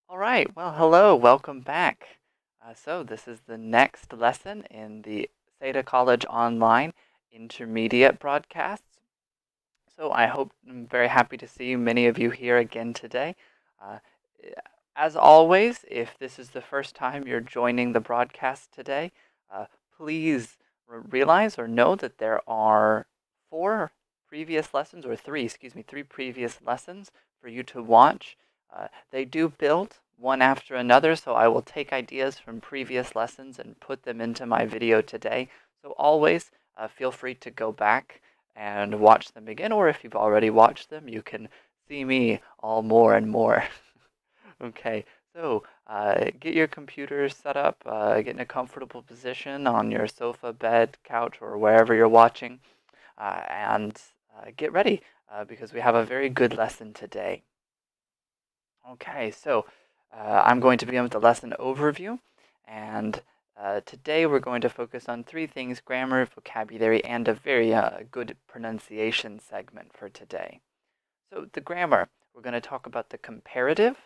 All right, well, hello, welcome back. So this is the next lesson in the SEDA College Online Intermediate broadcasts. So I'm very happy to see many of you here again today. Uh, as always, if this is the first time you're joining the broadcast today, please realize or know that there are three previous lessons for you to watch. They do build one after another, so I will take ideas from previous lessons and put them into my video today. So always feel free to go back and watch them again, or if you've already watched them, you can see me all more and more. Okay, so get your computer set up, get in a comfortable position on your sofa, bed, couch, or wherever you're watching, and get ready because we have a very good lesson today. Okay, so I'm going to begin with the lesson overview, and today we're going to focus on three things: grammar, vocabulary, and a very good pronunciation segment for today. So the grammar, we're going to talk about the comparative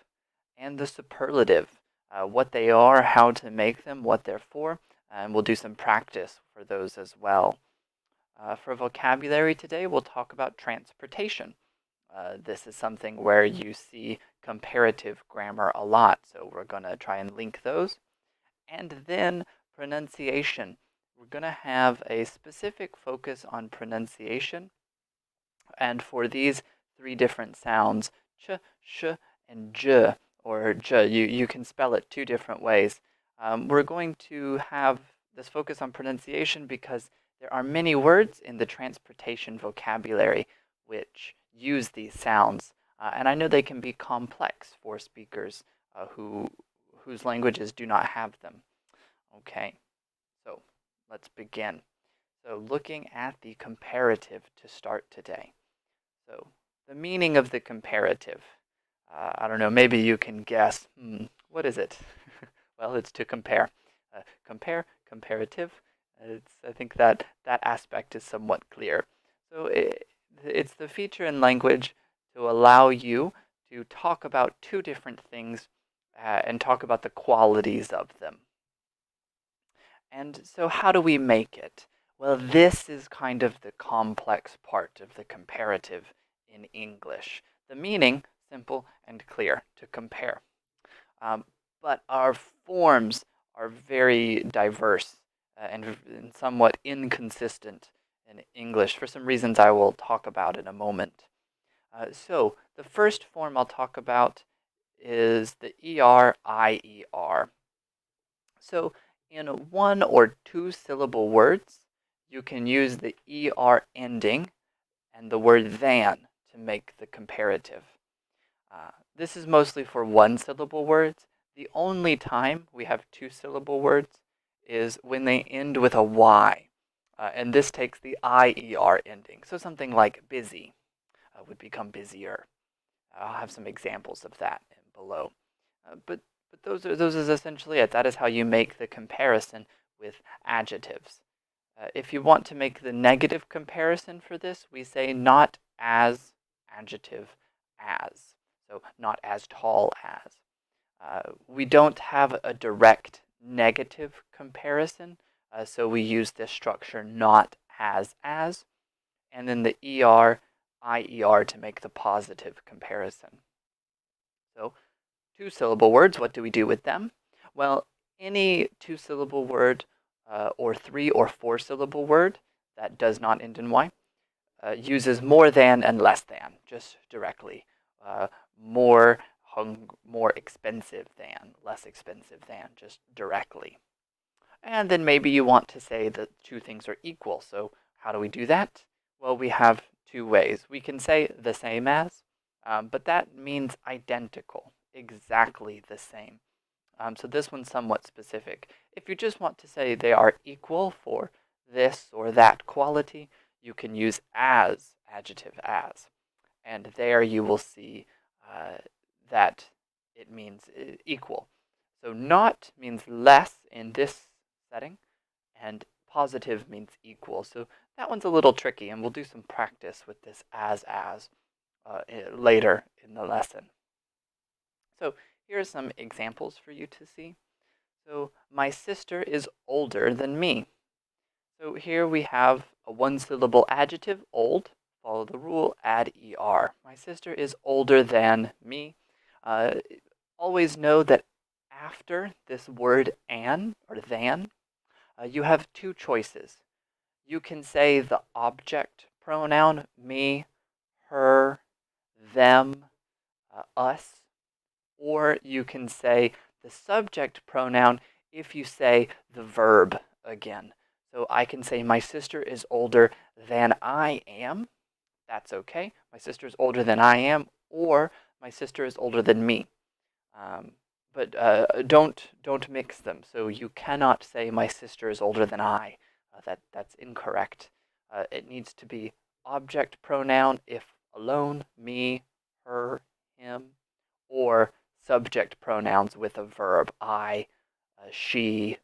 and the superlative, what they are, how to make them, what they're for, and we'll do some practice for those as well. For vocabulary today, we'll talk about transportation. This is something where you see comparative grammar a lot, so we're going to try and link those. And then pronunciation. We're going to have a specific focus on pronunciation. And for these three different sounds, ch, sh, and j, or j, you can spell it two different ways. We're going to have this focus on pronunciation because there are many words in the transportation vocabulary which use these sounds. And I know they can be complex for speakers whose languages do not have them. Okay, so let's begin. So looking at the comparative to start today. So the meaning of the comparative. I don't know, maybe you can guess. What is it? Well, it's to compare. Comparative. I think that aspect is somewhat clear. So it's the feature in language to allow you to talk about two different things and talk about the qualities of them. And so how do we make it? Well, this is kind of the complex part of the comparative in English. The meaning, simple and clear, to compare. Um, but our forms are very diverse and somewhat inconsistent in English for some reasons I will talk about in a moment. So the first form I'll talk about is the ER-IER. So in one or two syllable words, you can use the ER ending and the word than to make the comparative. This is mostly for one syllable words. The only time we have two syllable words is when they end with a Y. And this takes the IER ending. So something like busy would become busier. I'll have some examples of that below. But those is essentially it. That is how you make the comparison with adjectives. If you want to make the negative comparison for this, we say not as adjective as. So not as tall as. We don't have a direct negative comparison, so we use this structure not as, and then the ER, IER to make the positive comparison. So two syllable words, what do we do with them? Well, any two syllable word or three or four syllable word that does not end in Y uses more than and less than, just directly. More more expensive than, less expensive than, just directly. And then maybe you want to say that two things are equal. So how do we do that? Well, we have two ways. We can say the same as, but that means identical, exactly the same. So this one's somewhat specific. If you just want to say they are equal for this or that quality, you can use as, adjective as. And there you will see that it means equal. So not means less in this setting, and positive means equal. So that one's a little tricky, and we'll do some practice with this as later in the lesson. So here are some examples for you to see. So my sister is older than me. So here we have a one-syllable adjective, old. Follow the rule, add er. My sister is older than me. Uh, Always know that after this word an or than, you have two choices. You can say the object pronoun, me, her, them, us, or you can say the subject pronoun if you say the verb again. So I can say my sister is older than I am. That's okay. My sister is older than I am, or my sister is older than me. But don't mix them. So you cannot say my sister is older than I. That's incorrect. It needs to be object pronoun if alone, me, her, him, or subject pronouns with a verb, I, she,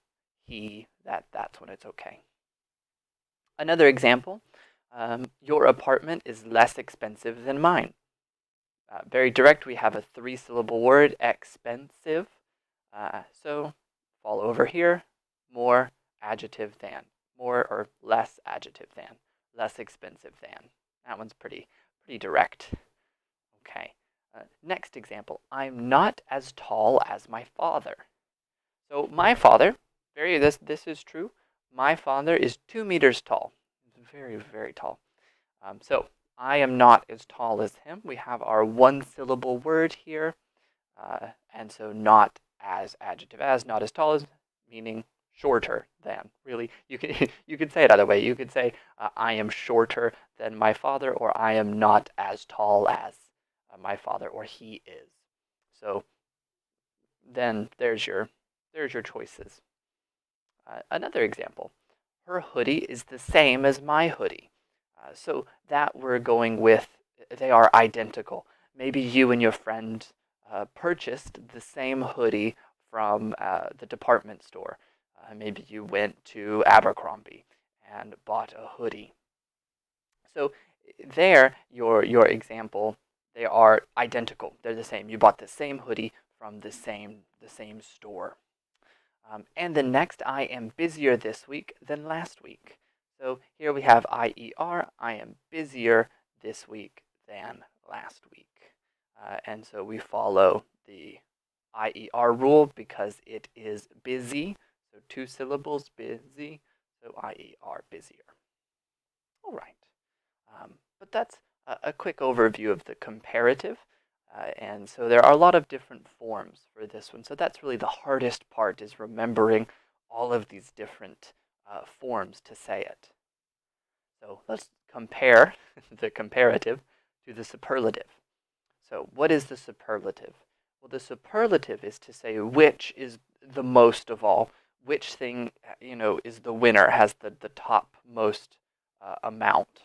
he. That's when it's okay. Another example, your apartment is less expensive than mine. Very direct, we have a three-syllable word, expensive. So fall over here, more adjective than, more or less adjective than, less expensive than. That one's pretty direct. Okay. Next example, I'm not as tall as my father. So my father, this is true. My father is 2 meters tall. Very tall. So I am not as tall as him. We have our one-syllable word here. And so not as adjective as, not as tall as, meaning shorter than. Really, you could say it either way. You could say I am shorter than my father, or I am not as tall as my father, or he is. So then there's your choices. Another example, her hoodie is the same as my hoodie. So that we're going with, they are identical. Maybe you and your friend purchased the same hoodie from the department store. Maybe you went to Abercrombie and bought a hoodie. So there, your example, they are identical. They're the same. You bought the same hoodie from the same store. And the next, I am busier this week than last week. So here we have IER, I am busier this week than last week. And so we follow the IER rule because it is busy. So 2 syllables, busy. So IER, busier. All right. But that's a quick overview of the comparative. And so there are a lot of different forms for this one. So that's really the hardest part, is remembering all of these different forms to say it. So let's compare the comparative to the superlative. So what is the superlative? Well, the superlative is to say which is the most of all, which thing, is the winner, has the top most amount.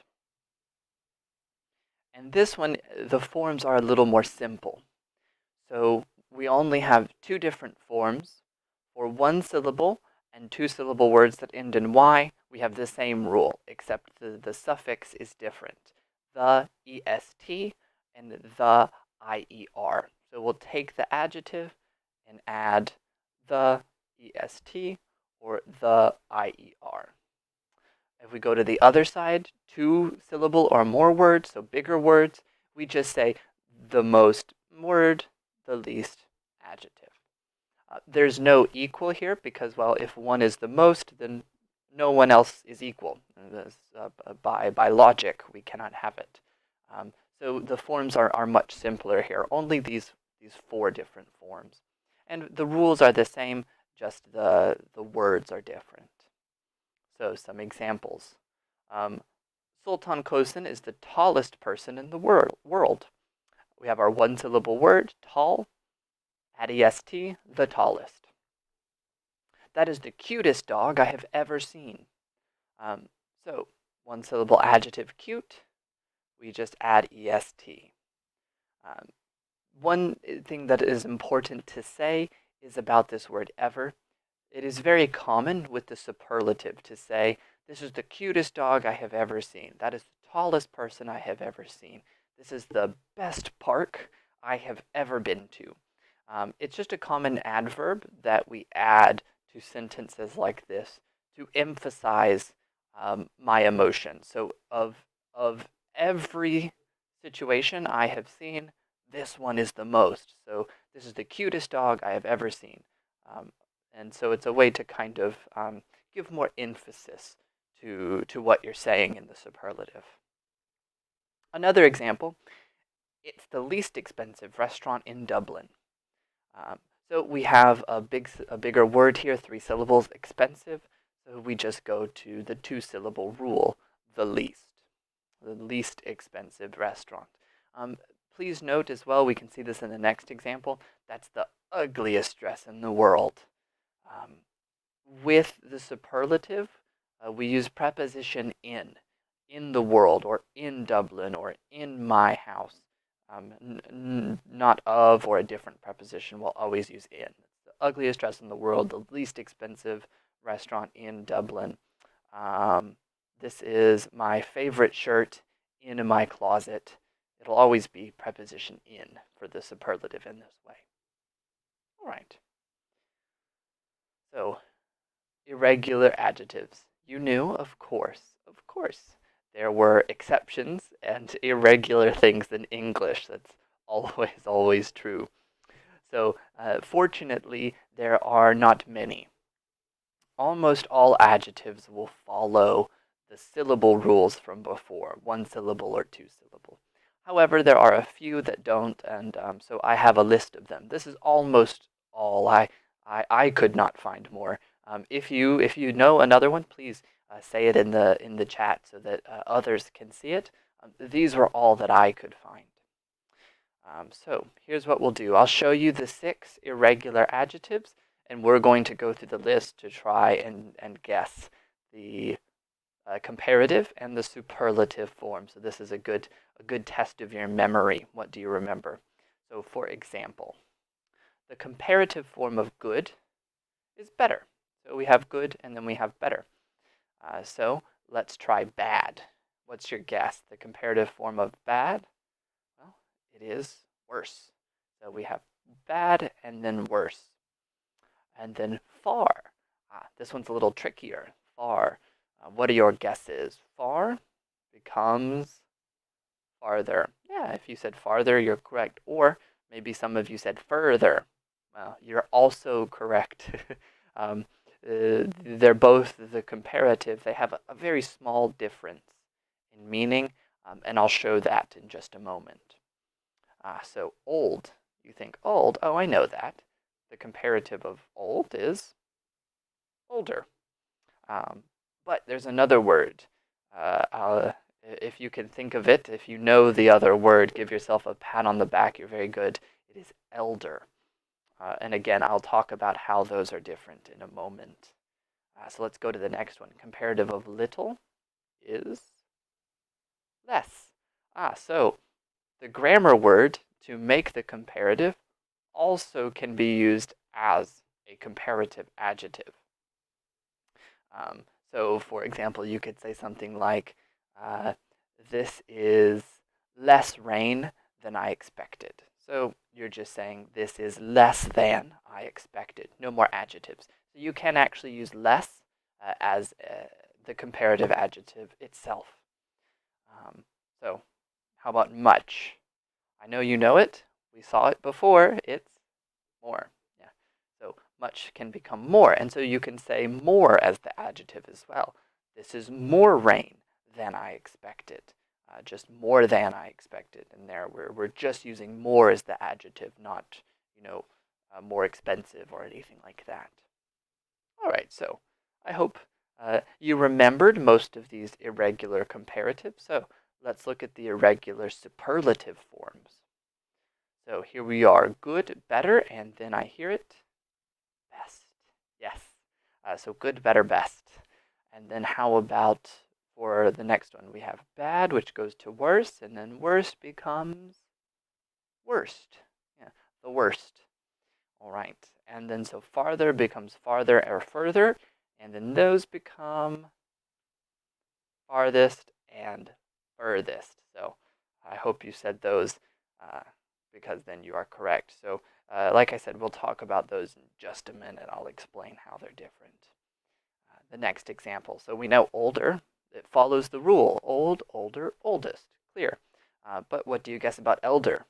And this one, the forms are a little more simple. So we only have 2 different forms. For 1-syllable and 2-syllable words that end in Y, we have the same rule, except the suffix is different. The est and the ier. So we'll take the adjective and add the est or the ier. If we go to the other side, 2-syllable or more words, so bigger words, we just say the most word, the least adjective. There's no equal here because, well, if one is the most, then no one else is equal. By logic, we cannot have it. So the forms are much simpler here. Only these 4 different forms. And the rules are the same, just the words are different. So some examples. Sultan Kosin is the tallest person in the world. We have our 1-syllable word, tall, add est, the tallest. That is the cutest dog I have ever seen. So 1-syllable adjective, cute, we just add est. One thing that is important to say is about this word ever. It is very common with the superlative to say, this is the cutest dog I have ever seen. That is the tallest person I have ever seen. This is the best park I have ever been to. It's just a common adverb that we add to sentences like this to emphasize my emotion. So of every situation I have seen, this one is the most. So this is the cutest dog I have ever seen. Um, and so it's a way to kind of give more emphasis to what you're saying in the superlative. Another example, it's the least expensive restaurant in Dublin. Um, so we have a bigger word here, 3 syllables, expensive. So we just go to the 2-syllable rule, the least expensive restaurant. Please note as well, we can see this in the next example, that's the ugliest dress in the world. With the superlative, we use preposition in the world, or in Dublin, or in my house. Not of or a different preposition. We'll always use in. It's the ugliest dress in the world, the least expensive restaurant in Dublin. This is my favorite shirt in my closet. It'll always be preposition in for the superlative in this way. All right. So, irregular adjectives. You knew, of course, of course. There were exceptions and irregular things in English. That's always true. So, fortunately, there are not many. Almost all adjectives will follow the syllable rules from before, 1 syllable or 2 syllable. However, there are a few that don't, and so I have a list of them. This is almost all. I could not find more. If you know another one, please say it in the chat so that others can see it. These were all that I could find. So here's what we'll do. I'll show you the 6 irregular adjectives, and we're going to go through the list to try and guess the comparative and the superlative form. So this is a good test of your memory. What do you remember? So for example, the comparative form of good is better. So we have good and then we have better. So let's try bad. What's your guess? The comparative form of bad? Well, it is worse. So we have bad and then worse. And then far. This one's a little trickier. Far. What are your guesses? Far becomes farther. Yeah, if you said farther, you're correct. Or maybe some of you said further. Well, you're also correct. They're both the comparative. They have a very small difference in meaning, and I'll show that in just a moment. So old, you think old, oh, I know that. The comparative of old is older. But there's another word. If you can think of it, if you know the other word, give yourself a pat on the back. You're very good. It is elder. And again, I'll talk about how those are different in a moment. So let's go to the next one. Comparative of little is less. So the grammar word to make the comparative also can be used as a comparative adjective. So for example, you could say something like, this is less rain than I expected. So you're just saying this is less than I expected. No more adjectives. So you can actually use less as the comparative adjective itself. So how about much? I know you know it. We saw it before. It's more. Yeah. So much can become more. And so you can say more as the adjective as well. This is more rain than I expected. Just more than I expected. And there we're just using more as the adjective, not, more expensive or anything like that. All right, so I hope you remembered most of these irregular comparatives. So let's look at the irregular superlative forms. So here we are, good, better, and then I hear it, best. Yes. So good, better, best. And then how about for the next one? We have bad, which goes to worse, and then worse becomes worst. Yeah, the worst. All right. And then so farther becomes farther or further, and then those become farthest and furthest. So I hope you said those because then you are correct. So Like I said, we'll talk about those in just a minute. I'll explain how they're different. The next example. So we know older, it follows the rule. Old, older, oldest. Clear. But what do you guess about elder?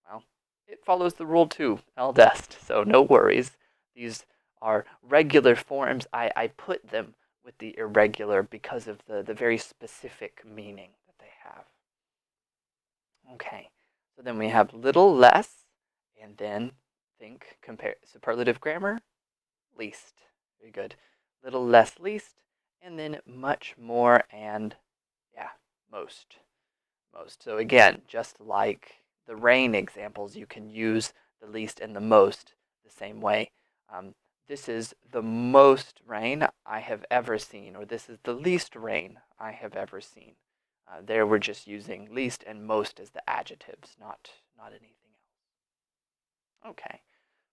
Well, it follows the rule too, eldest. So no worries. These are regular forms. I put them with the irregular because of the very specific meaning that they have. Okay, so then we have little less, and then think compare superlative grammar, least. Very good. Little less, least, and then much more, and yeah, most. Most. So again, just like the rain examples, you can use the least and the most the same way. This is the most rain I have ever seen, or this is the least rain I have ever seen. There we're just using least and most as the adjectives, not anything else. Okay,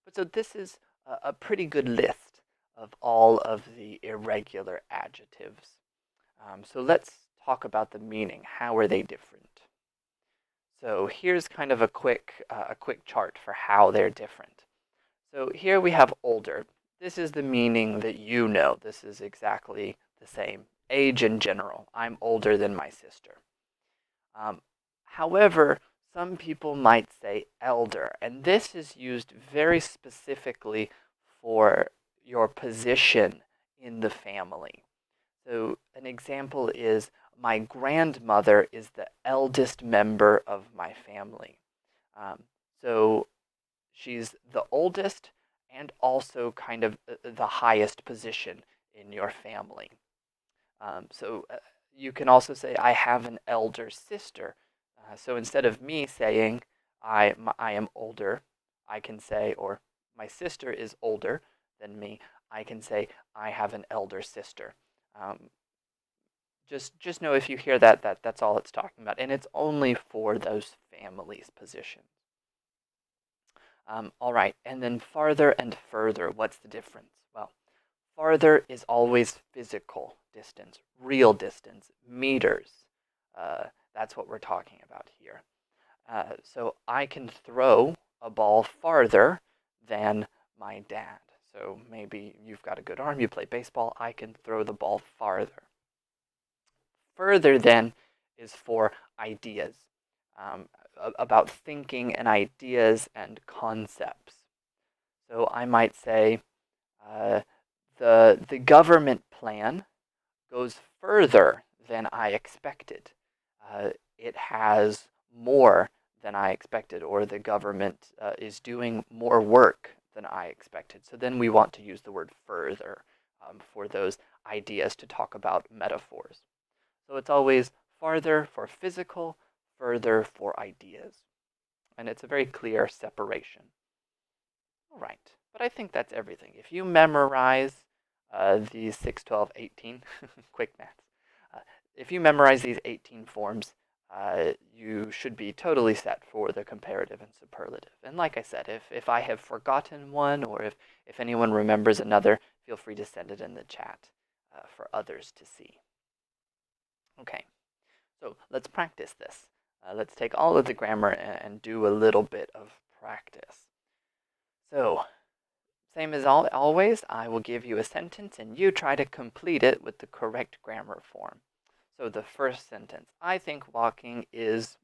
but so this is a pretty good list of all of the irregular adjectives. So let's talk about the meaning. How are they different? So here's kind of a quick chart for how they're different. So here we have older. This is the meaning that you know. This is exactly the same. Age in general. I'm older than my sister. However, some people might say elder, and this is used very specifically for your position in the family. So an example is my grandmother is the eldest member of my family. So she's the oldest and also kind of the highest position in your family. So you can also say, I have an elder sister. So instead of me saying I am older, I can say, or my sister is older than me, I can say I have an elder sister. Just know if you hear that's all it's talking about, and it's only for those families' positions. All right, and then farther and further, what's the difference? Well, farther is always physical distance, real distance, meters. That's what we're talking about here. So I can throw a ball farther than my dad. So maybe you've got a good arm, you play baseball, I can throw the ball farther. Further then is for ideas, about thinking and ideas and concepts. So I might say the government plan goes further than I expected. It has more than I expected, or the government is doing more work than I expected. So then we want to use the word further for those ideas to talk about metaphors. So it's always farther for physical, further for ideas. And it's a very clear separation. All right, but I think that's everything. If you memorize these 6, 12, 18, quick math, if you memorize these 18 forms, you should be totally set for the comparative and superlative. And like I said, if I have forgotten one, or if anyone remembers another, feel free to send it in the chat for others to see. Okay, so let's practice this. Let's take all of the grammar and do a little bit of practice. So, same as always, I will give you a sentence and you try to complete it with the correct grammar form. So the first sentence, I think walking is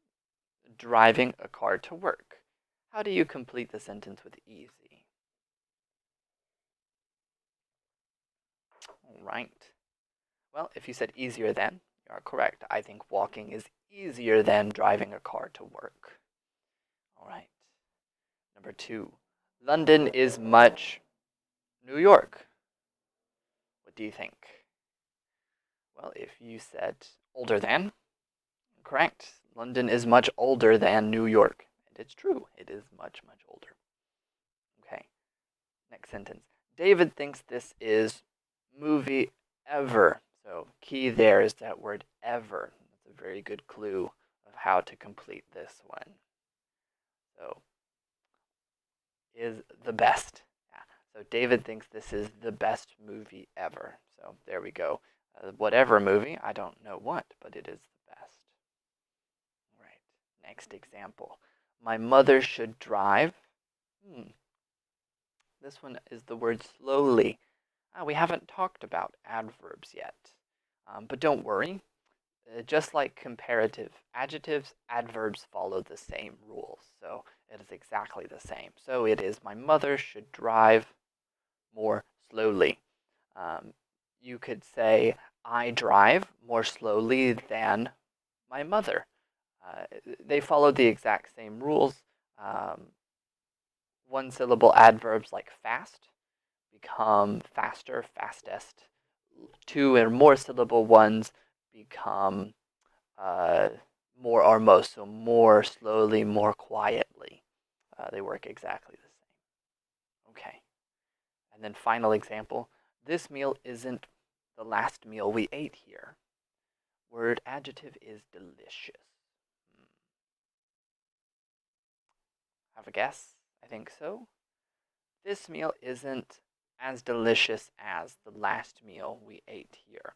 driving a car to work. How do you complete the sentence with easy? All right. Well, if you said easier than, you are correct. I think walking is easier than driving a car to work. All right. Number 2, London is much New York. What do you think? Well, if you said older than, correct. London is much older than New York. And it's true. It is much, much older. Okay. Next sentence. David thinks this is movie ever. So key there is that word ever. That's a very good clue of how to complete this one. So is the best. Yeah. So David thinks this is the best movie ever. So there we go. Whatever movie, I don't know what, but it is the best. All right. Next example. My mother should drive Hmm. This one is the word slowly. We haven't talked about adverbs yet, but don't worry. Just like comparative adjectives, adverbs follow the same rules. So it is exactly the same. So it is, my mother should drive more slowly. Um, you could say, I drive more slowly than my mother. They follow the exact same rules. One syllable adverbs like fast become faster, fastest. Two or more syllable ones become uh, more or most, so more slowly, more quietly. They work exactly the same. Okay. And then final example, this meal isn't the last meal we ate here. Word adjective is delicious. Have a guess? I think so. This meal isn't as delicious as the last meal we ate here.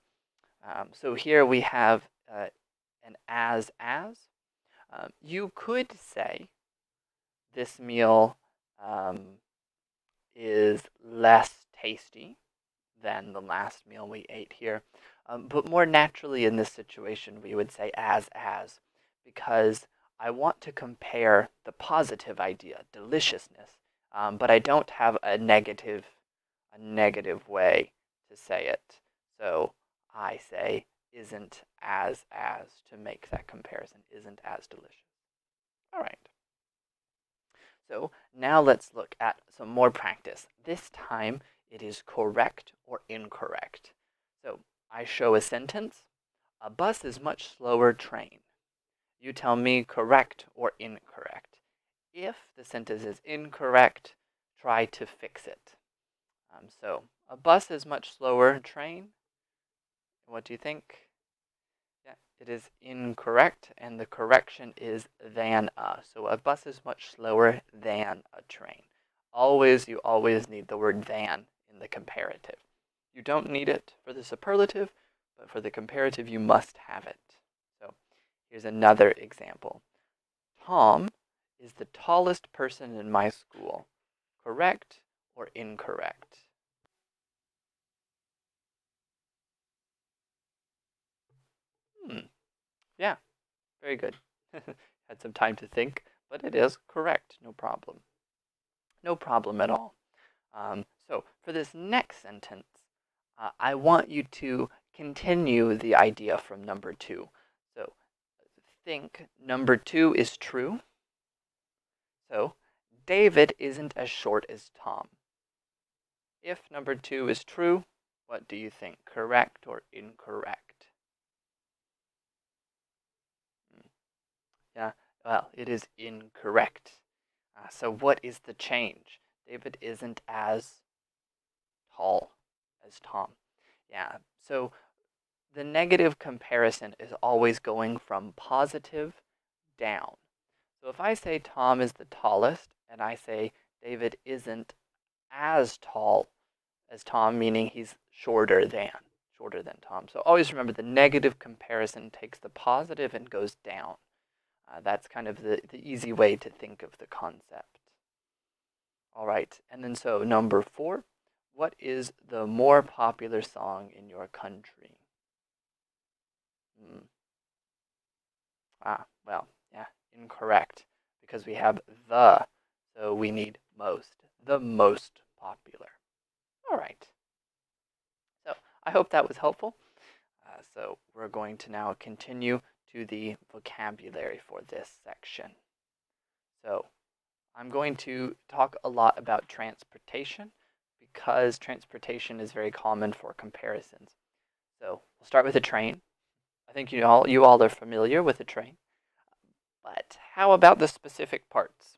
So here we have an as. You could say this meal is less tasty than the last meal we ate here. But more naturally in this situation, we would say as, because I want to compare the positive idea, deliciousness, but I don't have a negative way to say it. So I say isn't as to make that comparison, isn't as delicious. All right. So now let's look at some more practice. This time it is correct or incorrect. So I show a sentence. A bus is much slower train. You tell me correct or incorrect. If the sentence is incorrect, try to fix it. So a bus is much slower train. What do you think? Yeah, it is incorrect, and the correction is than a. So a bus is much slower than a train. You always need the word than in the comparative. You don't need it for the superlative, but for the comparative, you must have it. So here's another example. Tom is the tallest person in my school. Correct or incorrect? Yeah, very good. Had some time to think, but it is correct. No problem. No problem at all. So for this next sentence, I want you to continue the idea from number two. So think number two is true. So David isn't as short as Tom. If number two is true, what do you think? Correct or incorrect? Yeah, well, it is incorrect. So what is the change? David isn't as tall as Tom. Yeah, so the negative comparison is always going from positive down. So if I say Tom is the tallest and I say David isn't as tall as Tom, meaning he's shorter than Tom. So always remember the negative comparison takes the positive and goes down. That's kind of the easy way to think of the concept. All right, and then so number 4, what is the more popular song in your country? Hmm. Well, yeah, incorrect, because we have the, so we need most, the most popular. All right, so I hope that was helpful. So we're going to now continue to the vocabulary for this section. So I'm going to talk a lot about transportation because transportation is very common for comparisons. So we'll start with a train. I think you all are familiar with a train. But how about the specific parts?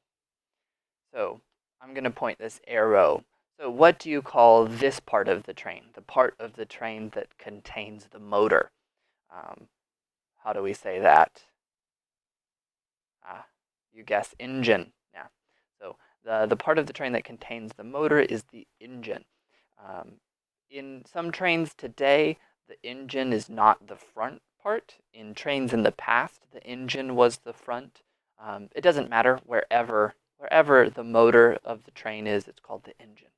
So I'm going to point this arrow. So what do you call this part of the train? The part of the train that contains the motor. Um, how do we say that? You guess, engine. Yeah. So the part of the train that contains the motor is the engine. In some trains today, the engine is not the front part. In trains in the past, the engine was the front. It doesn't matter wherever Wherever the motor of the train is, it's called the engine.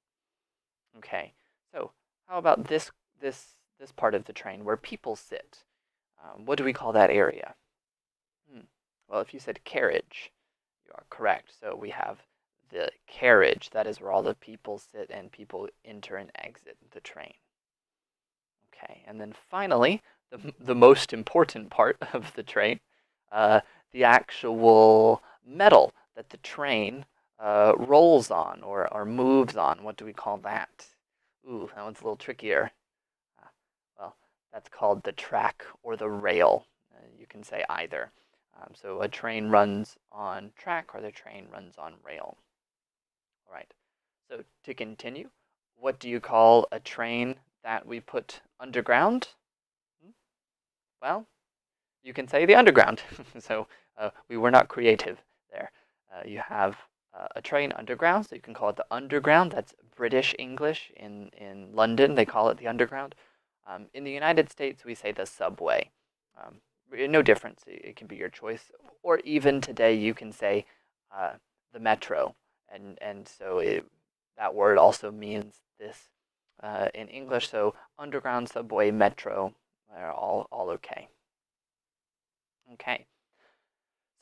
Okay, so how about this part of the train where people sit? What do we call that area? Well, if you said carriage, you are correct. So we have the carriage, that is where all the people sit and people enter and exit the train. Okay, and then finally, the most important part of the train, the actual metal that the train rolls on or moves on. What do we call that? Ooh, that one's a little trickier. Uh, well, that's called the track or the rail. You can say either. So a train runs on track or the train runs on rail. All right. So to continue, what do you call a train that we put underground? Well, you can say the underground. So we were not creative there. You have a train underground, so you can call it the underground. That's British English. In London, they call it the underground. In the United States, we say the subway. Um, no difference. It can be your choice. Or even today, you can say the metro. And so that word also means this in English. So underground, subway, metro are all okay. Okay.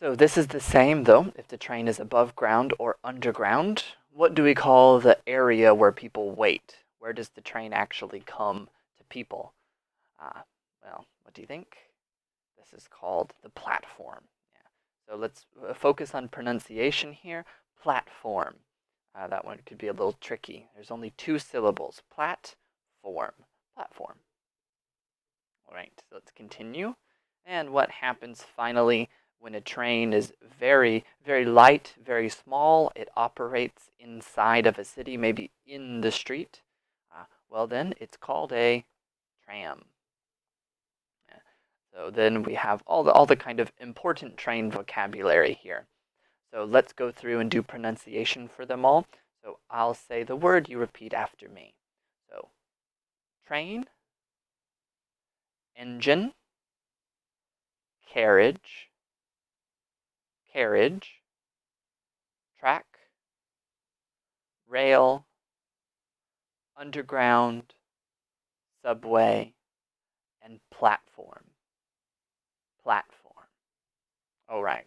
So this is the same though, if the train is above ground or underground. What do we call the area where people wait? Where does the train actually come to people? Well, what do you think? This is called the platform. Yeah. So let's focus on pronunciation here. Platform. That one could be a little tricky. There's only 2 syllables. Platform. Platform. All right, so let's continue. And what happens finally when a train is very, very light, very small? It operates inside of a city, maybe in the street. Well, then it's called a tram. Yeah. So then we have all the kind of important train vocabulary here. So let's go through and do pronunciation for them all. So I'll say the word, you repeat after me. So train, engine, carriage, carriage, track, rail, underground, subway, and platform. Platform. All right.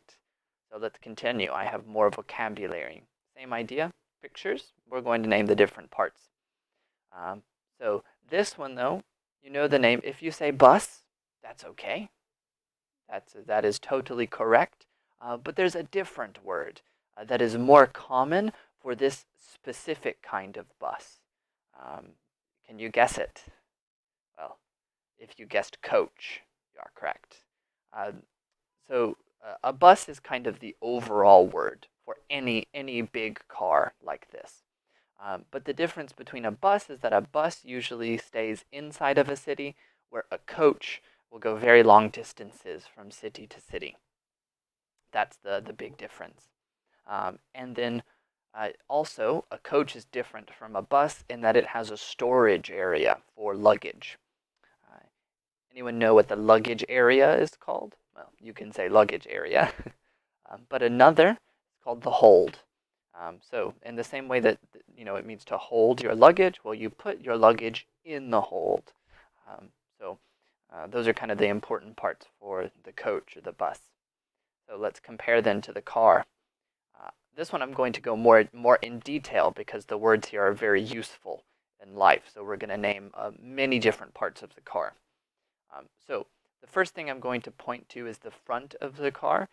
So let's continue. I have more vocabulary. Same idea. Pictures. We're going to name the different parts. So this one, though, you know the name. If you say bus, that's okay. That is totally correct. But there's a different word that is more common for this specific kind of bus. Can you guess it? Well, if you guessed coach, you are correct. So a bus is kind of the overall word for any big car like this. But the difference between a bus is that a bus usually stays inside of a city, where a coach will go very long distances from city to city. That's the big difference. And then also, a coach is different from a bus in that it has a storage area for luggage. Uh, Anyone know what the luggage area is called? Well, you can say luggage area. But another is called the hold. So in the same way that it means to hold your luggage, well, you put your luggage in the hold. So those are kind of the important parts for the coach or the bus. So let's compare then to the car. This one I'm going to go more in detail because the words here are very useful in life. So we're going to name many different parts of the car. So the first thing I'm going to point to is the front of the car.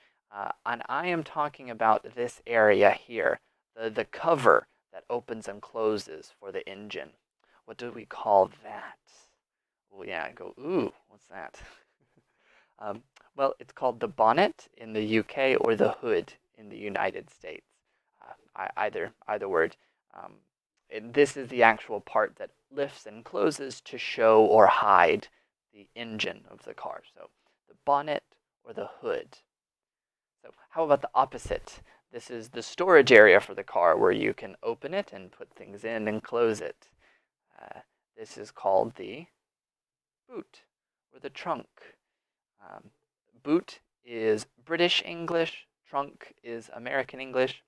And I am talking about this area here, the cover that opens and closes for the engine. What do we call that? Oh yeah, go, ooh, what's that? Well, it's called the bonnet in the UK or the hood in the United States. Either word. This is the actual part that lifts and closes to show or hide the engine of the car. So the bonnet or the hood. So how about the opposite? This is the storage area for the car where you can open it and put things in and close it. This is called the boot or the trunk. Boot is British English, trunk is American English.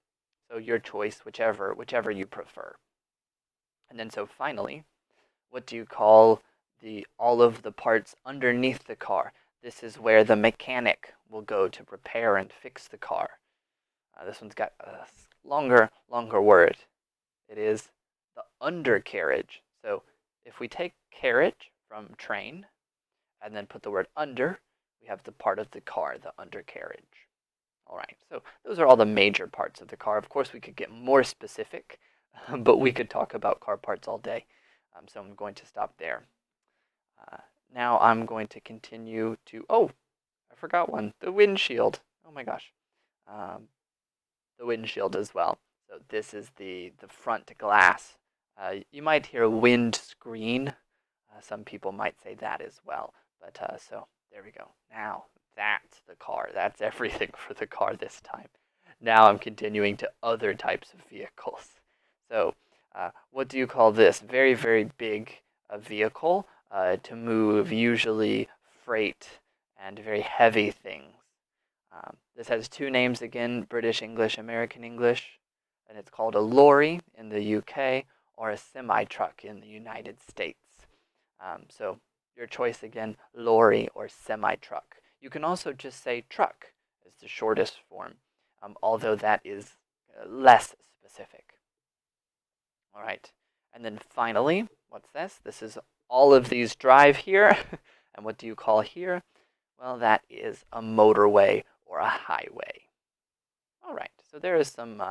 So your choice, whichever you prefer. And then so finally, what do you call all of the parts underneath the car? This is where the mechanic will go to repair and fix the car. This one's got a longer word. It is the undercarriage. So if we take carriage from train and then put the word under, we have the part of the car, the undercarriage. All right, so those are all the major parts of the car. Of course, we could get more specific, but we could talk about car parts all day. So I'm going to stop there. Now I'm going to continue to, oh, I forgot one, the windshield. Oh my gosh. The windshield as well. So this is the front glass. You might hear windscreen. Some people might say that as well. But so there we go. Now that's the car. That's everything for the car this time. Now I'm continuing to other types of vehicles. So what do you call this? Very, very big vehicle to move usually freight and very heavy things. This has two names again, British English, American English, and it's called a lorry in the UK or a semi-truck in the United States. So your choice again, lorry or semi-truck. You can also just say truck as the shortest form, although that is less specific. All right, and then finally, what's this? This is all of these drive here, and what do you call here? Well, that is a motorway or a highway. All right, so there is some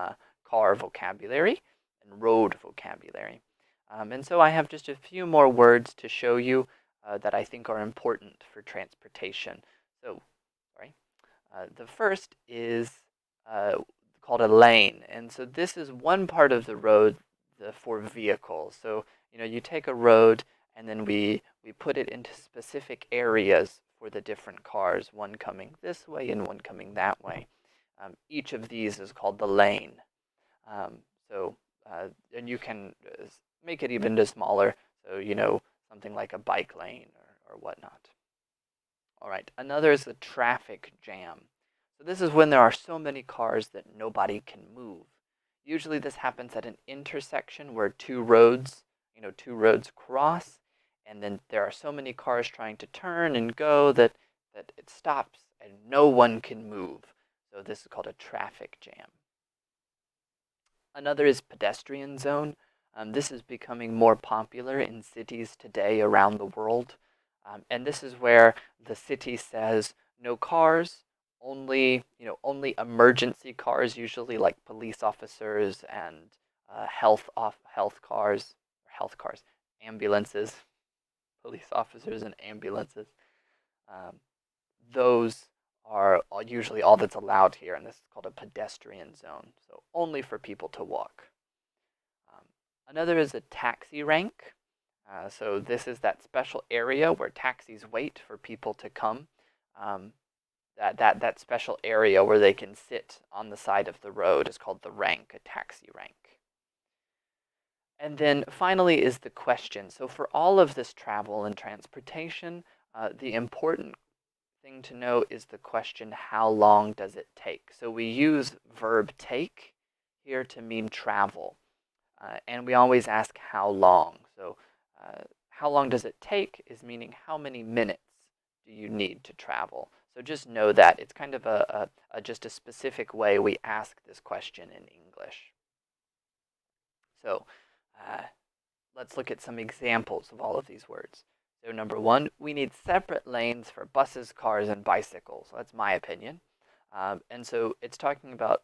car vocabulary and road vocabulary. And so I have just a few more words to show you that I think are important for transportation. So, sorry. The first is called a lane. And so this is one part of the road for vehicles. So, you take a road and then we put it into specific areas for the different cars, one coming this way and one coming that way. Each of these is called the lane. And you can make it even smaller, so something like a bike lane or whatnot. All right, another is the traffic jam. So this is when there are so many cars that nobody can move. Usually this happens at an intersection where two roads cross, and then there are so many cars trying to turn and go that it stops and no one can move. So this is called a traffic jam. Another is pedestrian zone. This is becoming more popular in cities today around the world. And this is where the city says no cars, only emergency cars, usually like police officers and health cars, ambulances, police officers and ambulances. Those are usually all that's allowed here, and this is called a pedestrian zone, so only for people to walk. Another is a taxi rank. So this is that special area where taxis wait for people to come. That special area where they can sit on the side of the road is called the rank, a taxi rank. And then finally is the question. So for all of this travel and transportation, the important thing to know is the question, how long does it take? So we use verb take here to mean travel. And we always ask how long. So how long does it take is meaning how many minutes do you need to travel. So just know that it's kind of just a specific way we ask this question in English. So let's look at some examples of all of these words. So number one, we need separate lanes for buses, cars, and bicycles. That's my opinion. And so it's talking about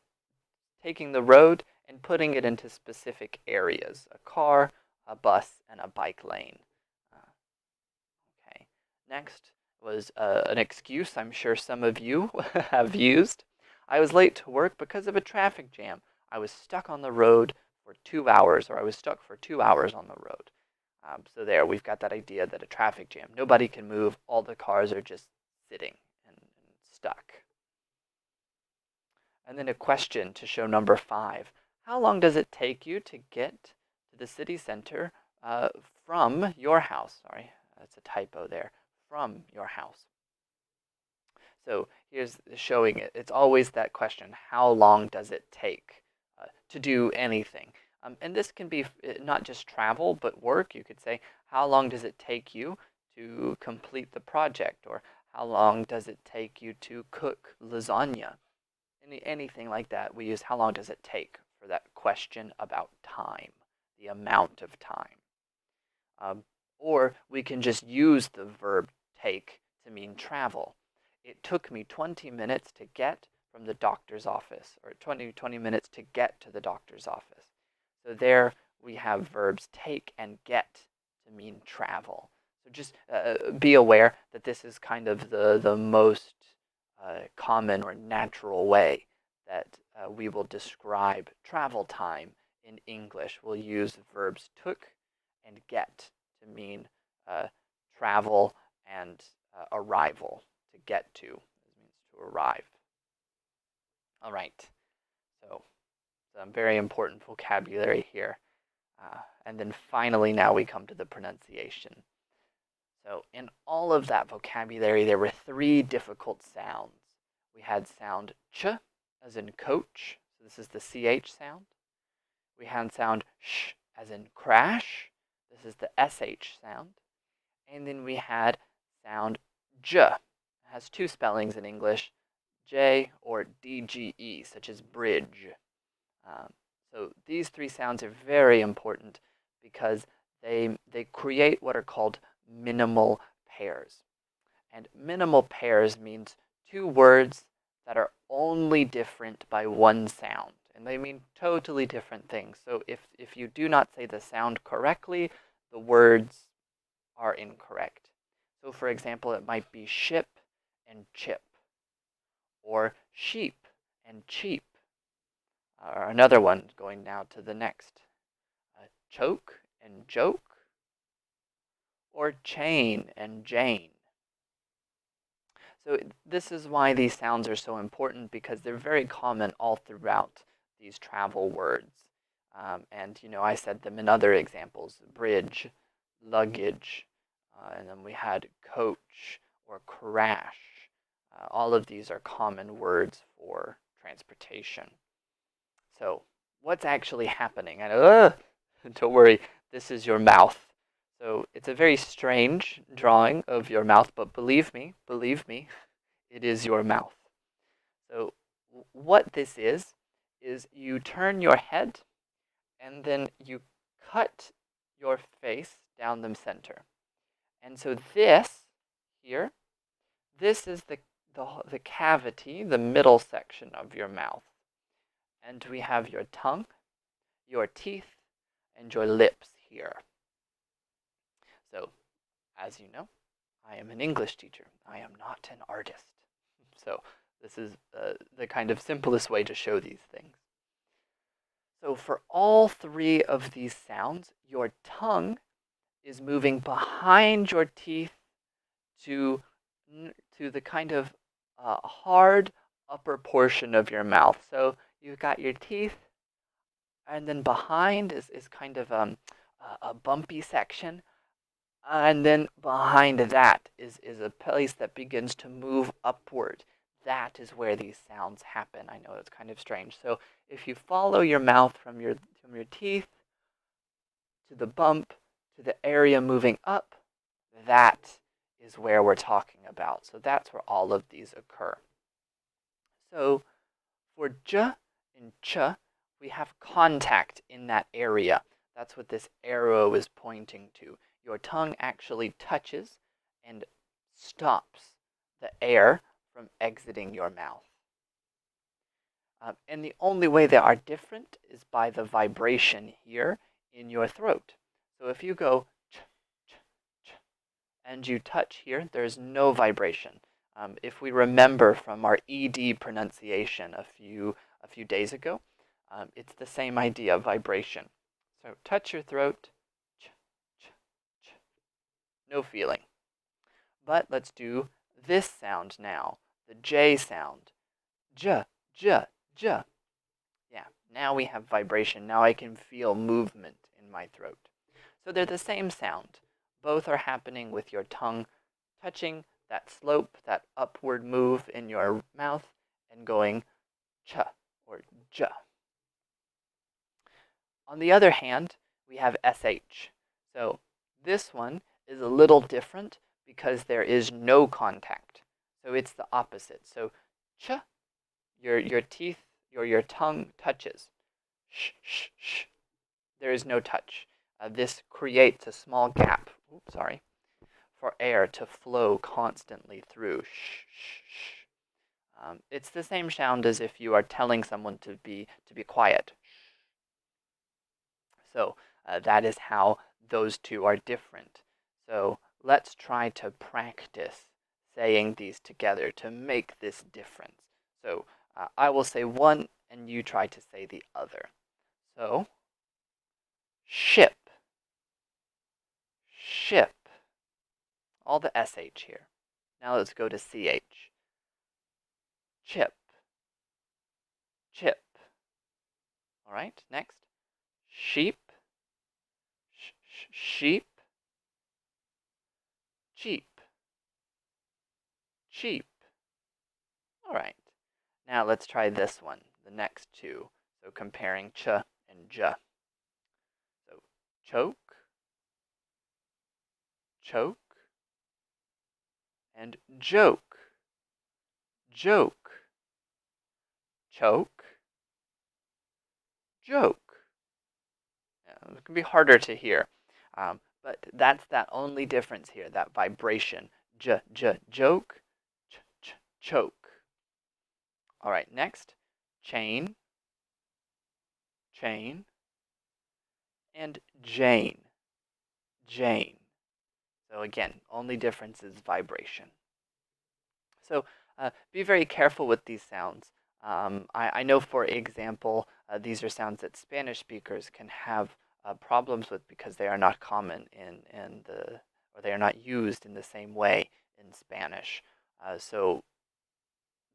taking the road and putting it into specific areas, a car, a bus, and a bike lane. Okay. Next was an excuse I'm sure some of you have used. I was late to work because of a traffic jam. I was stuck on the road for 2 hours, or I was stuck for 2 hours on the road. So there, we've got that idea that a traffic jam, nobody can move, all the cars are just sitting and stuck. And then a question to show number 5. How long does it take you to get to the city center from your house? Sorry, that's a typo there. From your house. So here's showing it. It's always that question, how long does it take to do anything. And this can be not just travel, but work. You could say, how long does it take you to complete the project? Or how long does it take you to cook lasagna? Anything like that, we use how long does it take for that question about time, the amount of time. Or we can just use the verb take to mean travel. It took me 20 minutes to get from the doctor's office, or 20 minutes to get to the doctor's office. So there we have verbs take and get to mean travel. So just be aware that this is kind of the most common or natural way that we will describe travel time in English. We'll use verbs took and get to mean travel and arrival. To get to means to arrive. All right, so some very important vocabulary here. And then finally, now we come to the pronunciation. So in all of that vocabulary, there were 3 difficult sounds. We had sound ch, as in coach. So this is the CH sound. We had sound sh, as in crash. This is the SH sound. And then we had sound j. It has 2 spellings in English, J or DGE, such as bridge. So these 3 sounds are very important because they create what are called minimal pairs. And minimal pairs means 2 words that are only different by 1 sound. And they mean totally different things. So if you do not say the sound correctly, the words are incorrect. So for example, it might be ship and chip, or sheep and cheap. Or another one, going now to the next, choke and joke, or chain and Jane. So this is why these sounds are so important, because they're very common all throughout these travel words. And I said them in other examples: bridge, luggage, and then we had coach or crash. All of these are common words for transportation. So what's actually happening? And don't worry, this is your mouth. So it's a very strange drawing of your mouth, but believe me, it is your mouth. So what this is you turn your head and then you cut your face down the center. And so this here, this is the cavity, the middle section of your mouth. And we have your tongue, your teeth, and your lips here. So, as you know, I am an English teacher. I am not an artist. So this is the kind of simplest way to show these things. So for all 3 of these sounds, your tongue is moving behind your teeth to the kind of hard upper portion of your mouth. So you've got your teeth, and then behind is kind of a bumpy section. And then behind that is a place that begins to move upward. That is where these sounds happen. I know it's kind of strange. So if you follow your mouth from your teeth to the bump, to the area moving up, that is where we're talking about. So that's where all of these occur. So for j and ch, we have contact in that area. That's what this arrow is pointing to. Your tongue actually touches and stops the air from exiting your mouth. And the only way they are different is by the vibration here in your throat. So if you go ch, ch, ch, and you touch here, there's no vibration. If we remember from our ED pronunciation a few days ago, it's the same idea of vibration. So touch your throat, ch, ch, ch. No feeling. But let's do this sound now, the J sound. J, j, j. Yeah, now we have vibration. Now I can feel movement in my throat. So they're the same sound. Both are happening with your tongue touching that slope, that upward move in your mouth, and going ch or j. On the other hand, we have sh. So this one is a little different because there is no contact. So it's the opposite. So ch, your teeth, your tongue touches. Sh, sh, sh. There is no touch. This creates a small gap. Oops, sorry. For air to flow constantly through. Shh, shh, shh. It's the same sound as if you are telling someone to be quiet. So that is how those two are different. So let's try to practice saying these together to make this difference. So I will say one and you try to say the other. So ship, ship. All the sh here. Now let's go to ch. Chip, chip. All right, next. Sheep, sheep. Cheap, cheap. All right. Now let's try this one, the next two. So comparing ch and j. So choke, choke, and joke, joke, choke, joke. It can be harder to hear, but that's that only difference here, that vibration. J, j, joke, ch, ch, choke. All right, next, chain, chain, and Jane, Jane. So again, only difference is vibration. So be very careful with these sounds. I know, for example, these are sounds that Spanish speakers can have problems with because they are not common or they are not used in the same way in Spanish. So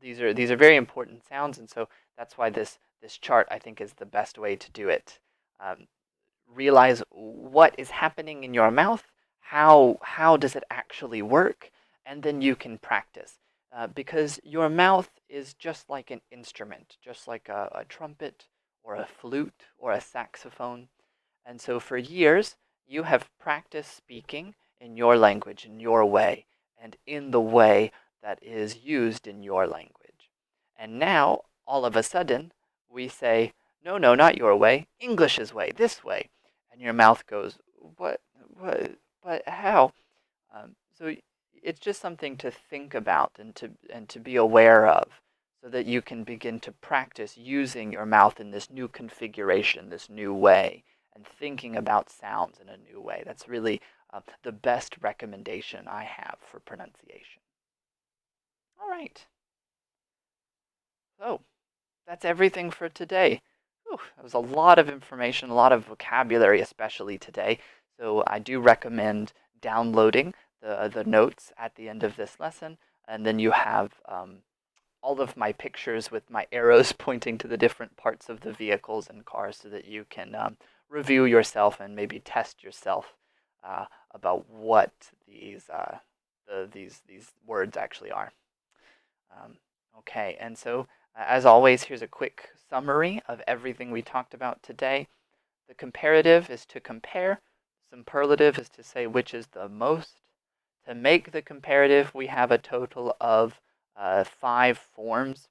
these are very important sounds, and so that's why this chart, I think, is the best way to do it. Realize what is happening in your mouth, how does it actually work, and then you can practice. Because your mouth is just like an instrument, just like a trumpet or a flute or a saxophone. And so for years, you have practiced speaking in your language, in your way, and in the way that is used in your language. And now, all of a sudden, we say, no, no, not your way, English's way, this way. And your mouth goes, what, but how? So it's just something to think about and to be aware of, so that you can begin to practice using your mouth in this new configuration, this new way, and thinking about sounds in a new way. That's really the best recommendation I have for pronunciation. All right. So that's everything for today. Whew, that was a lot of information, a lot of vocabulary, especially today. So I do recommend downloading the notes at the end of this lesson, and then you have all of my pictures with my arrows pointing to the different parts of the vehicles and cars, so that you can review yourself and maybe test yourself about what these words actually are. Okay, and so as always, here's a quick summary of everything we talked about today. The comparative is to compare. Superlative is to say which is the most. To make the comparative, we have a total of 5 forms: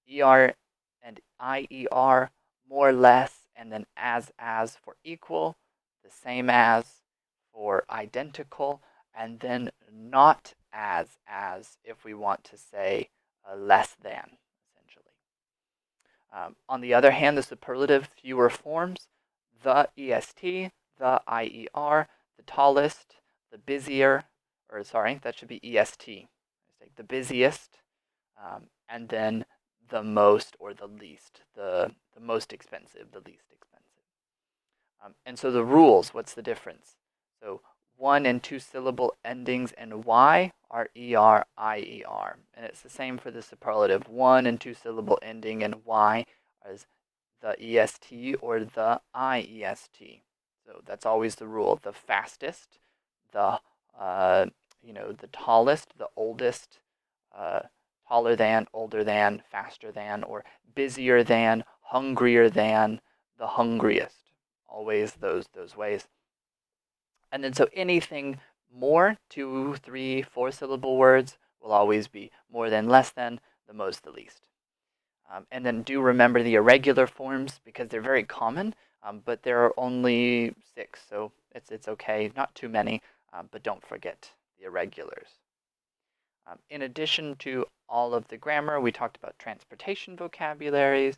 ER and IER, more or less, and then as for equal, the same as for identical, and then not as if we want to say less than, essentially. On the other hand, the superlative, fewer forms: the EST, the IER, the tallest, the busier, or sorry, that should be EST. The busiest, and then the most or the least, the most expensive, the least expensive. And so the rules, what's the difference? So 1 and 2 syllable endings in Y are ER, IER. And it's the same for the superlative. 1 and 2 syllable ending in Y is the EST or the IEST. So that's always the rule. The fastest, the the tallest, the oldest, taller than, older than, faster than, or busier than, hungrier than, the hungriest. always those ways. And then so anything more, 2, 3, 4 syllable words will always be more than, less than, the most, the least. And then do remember the irregular forms because they're very common, but there are only 6, so it's okay, not too many, but don't forget the irregulars. In addition to all of the grammar, we talked about transportation vocabularies,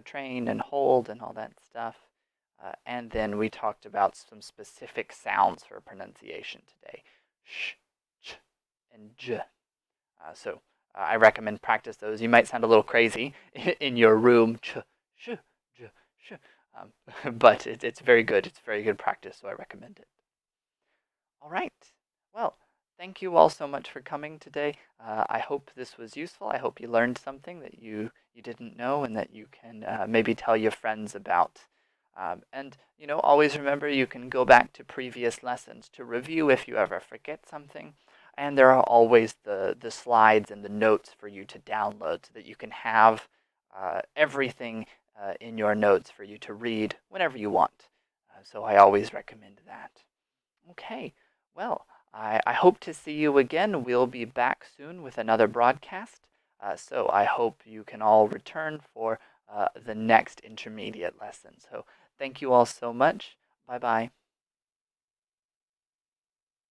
train and hold and all that stuff. And then we talked about some specific sounds for pronunciation today. Sh, ch, and j. So I recommend practice those. You might sound a little crazy in your room, ch, sh, j, sh. But it's very good. It's very good practice, so I recommend it. All right. Well, thank you all so much for coming today. I hope this was useful. I hope you learned something that you didn't know and that you can maybe tell your friends about. And always remember you can go back to previous lessons to review if you ever forget something. And there are always the slides and the notes for you to download so that you can have everything in your notes for you to read whenever you want. So I always recommend that. Okay, well, I hope to see you again. We'll be back soon with another broadcast. So I hope you can all return for the next intermediate lesson. So thank you all so much. Bye bye.